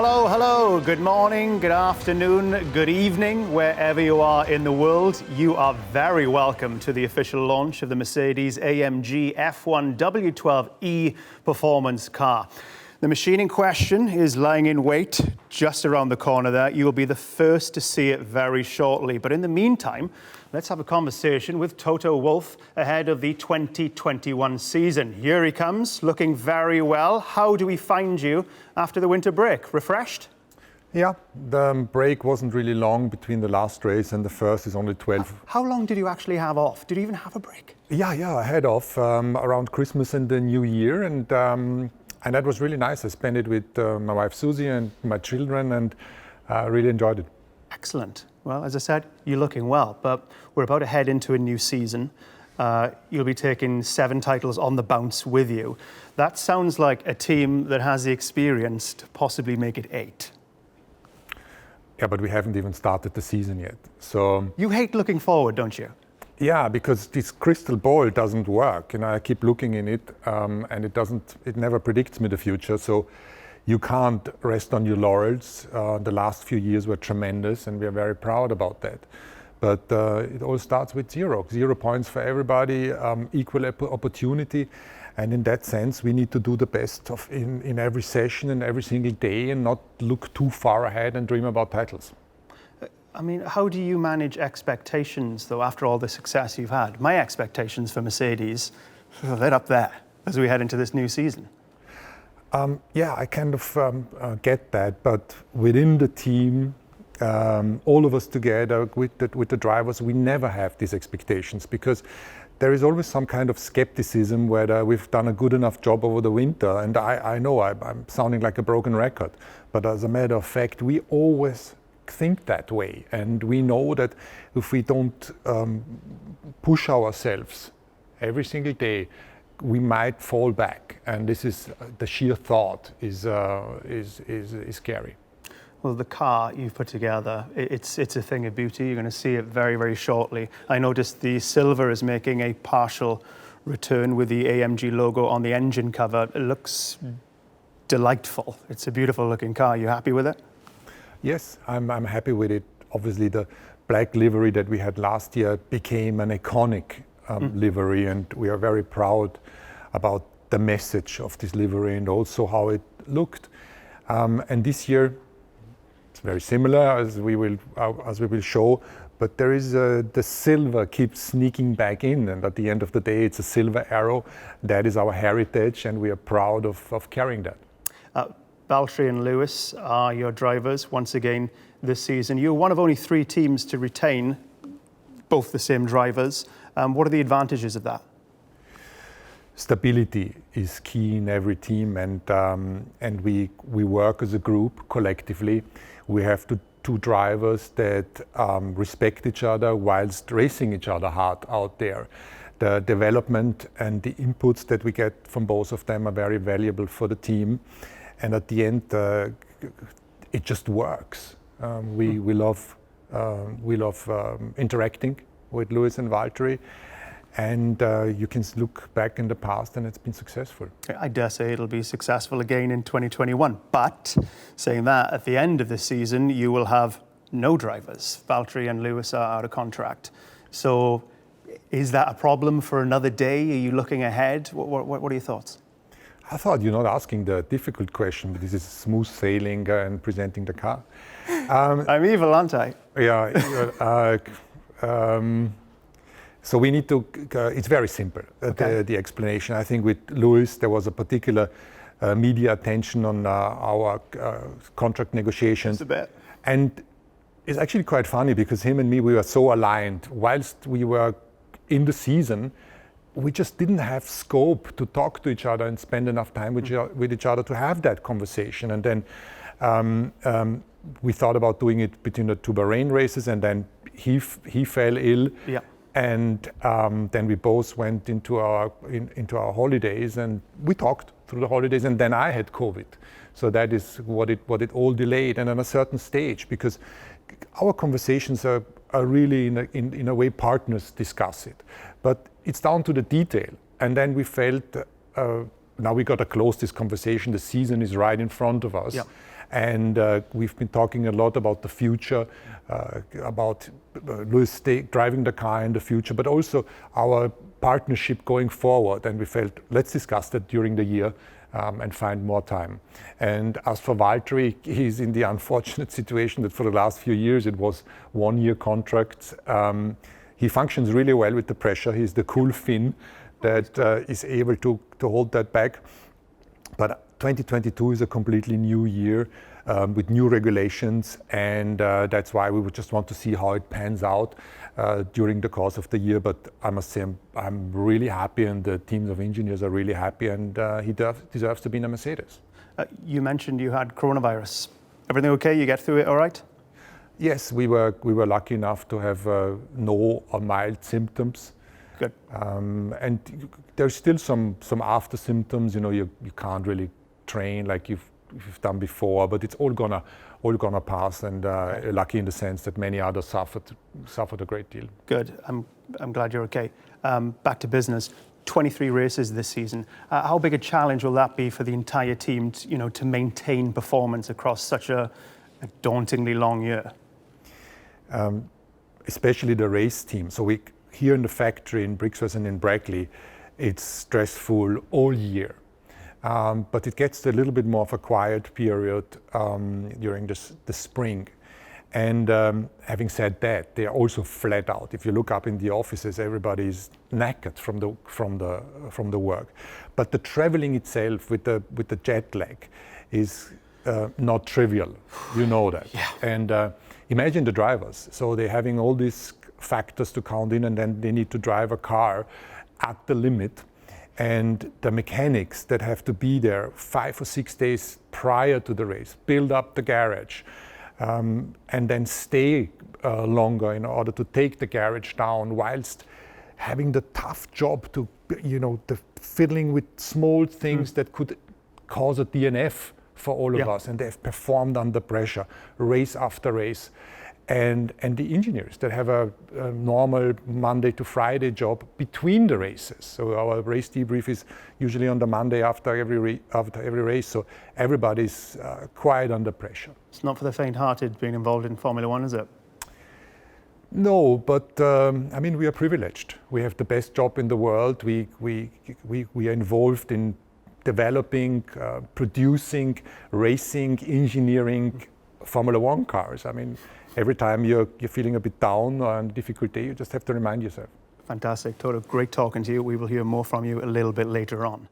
Hello, good morning, good afternoon, good evening, wherever you are in the world. You are very welcome to the official launch of the Mercedes-AMG F1 W12E performance car. The machine in question is lying in wait just around the corner there. You will be the first to see it very shortly. But in the meantime, let's have a conversation with Toto Wolff ahead of the 2021 season. Here he comes, looking very well. How do we find you after the winter break? Refreshed? Yeah, the break wasn't really long between the last race and the first is only 12. How long did you actually have off? Did you even have a break? Yeah, I had off around Christmas and the New Year, and that was really nice. I spent it with my wife Susie and my children, and really enjoyed it. Excellent. Well, as I said, you're looking well, but we're about to head into a new season. You'll be taking 7 titles on the bounce with you. That sounds like a team that has the experience to possibly make it 8. Yeah, but we haven't even started the season yet. So you hate looking forward, don't you? Yeah, because this crystal ball doesn't work. You know, I keep looking in it, and it never predicts me the future. So you can't rest on your laurels. The last few years were tremendous, and we are very proud about that. But it all starts with 0 points for everybody, equal opportunity. And in that sense, we need to do the best in every session and every single day, and not look too far ahead and dream about titles. I mean, how do you manage expectations, though, after all the success you've had? My expectations for Mercedes, they're up there as we head into this new season. Yeah, I kind of get that, but within the team, all of us together with the drivers, we never have these expectations, because there is always some kind of skepticism whether we've done a good enough job over the winter. And I know I'm sounding like a broken record, but as a matter of fact, we always think that way. And we know that if we don't push ourselves every single day, we might fall back. And this is the sheer thought is scary. Well, the car you've put together, it's a thing of beauty. You're going to see it very, very shortly. I noticed the silver is making a partial return with the AMG logo on the engine cover. It looks delightful. It's a beautiful looking car. You happy with it? Yes, I'm happy with it. Obviously, the black livery that we had last year became an iconic livery, and we are very proud about the message of this livery and also how it looked. And this year, it's very similar as we will show, but there is the silver keeps sneaking back in, and at the end of the day, it's a silver arrow. That is our heritage, and we are proud of carrying that. Valtteri and Lewis are your drivers once again this season. You're one of only 3 teams to retain both the same drivers. What are the advantages of that? Stability is key in every team, and we work as a group collectively. We have two drivers that respect each other whilst racing each other hard out there. The development and the inputs that we get from both of them are very valuable for the team. And at the end, it just works. We love interacting with Lewis and Valtteri, and you can look back in the past, and it's been successful. I dare say it'll be successful again in 2021. But saying that, at the end of the season, you will have no drivers. Valtteri and Lewis are out of contract. So, is that a problem for another day? Are you looking ahead? What are your thoughts? I thought you're not asking the difficult question, but this is smooth sailing and presenting the car. I'm evil, aren't I? Yeah. So we need to, it's very simple, okay. The explanation. I think with Lewis, there was a particular media attention on our contract negotiations. Just a bit. And it's actually quite funny because him and me, we were so aligned. Whilst we were in the season, we just didn't have scope to talk to each other and spend enough time with each other to have that conversation. And then we thought about doing it between the 2 Bahrain races, and then he fell ill. Yeah. And then we both went into our holidays, and we talked through the holidays, and then I had COVID. So that is what it all delayed. And at a certain stage, because our conversations are really in a way partners discuss it, but it's down to the detail. And then we felt now we got to close this conversation. The season is right in front of us. Yeah. And we've been talking a lot about the future, about Lewis driving the car in the future, but also our partnership going forward. And we felt, let's discuss that during the year and find more time. And as for Valtteri, he's in the unfortunate situation that for the last few years it was 1-year contracts. He functions really well with the pressure. He's the cool Finn that is able to hold that back. But 2022 is a completely new year with new regulations, and that's why we would just want to see how it pans out during the course of the year. But I must say I'm really happy, and the teams of engineers are really happy, and he deserves to be in a Mercedes. You mentioned you had coronavirus. Everything okay? You get through it all right? Yes, we were lucky enough to have no or mild symptoms. Good. And there's still some after symptoms. You know, you can't really train like you've done before, but it's all gonna pass. And lucky in the sense that many others suffered a great deal. Good. I'm glad you're okay. Back to business. 23 races this season. How big a challenge will that be for the entire team, to maintain performance across such a dauntingly long year? Especially the race team. So here in the factory in Brixworth and in Brackley, it's stressful all year. But it gets a little bit more of a quiet period during the spring. And having said that, they are also flat out. If you look up in the offices, everybody's knackered from the work. But the traveling itself with the jet lag is not trivial. You know that. Yeah. And imagine the drivers. So they're having all these factors to count in, and then they need to drive a car at the limit. And the mechanics that have to be there 5 or 6 days prior to the race, build up the garage, and then stay longer in order to take the garage down, whilst having the tough job to, the fiddling with small things that could cause a DNF for all of us. And they've performed under pressure, race after race. And the engineers that have a normal Monday to Friday job between the races. So our race debrief is usually on the Monday after every race. So everybody's quite under pressure. It's not for the faint-hearted being involved in Formula One, is it? No, but we are privileged. We have the best job in the world. We are involved in developing, producing, racing, engineering Formula One cars. Every time you're feeling a bit down or on a difficult day, you just have to remind yourself. Fantastic. Toto, great talking to you. We will hear more from you a little bit later on.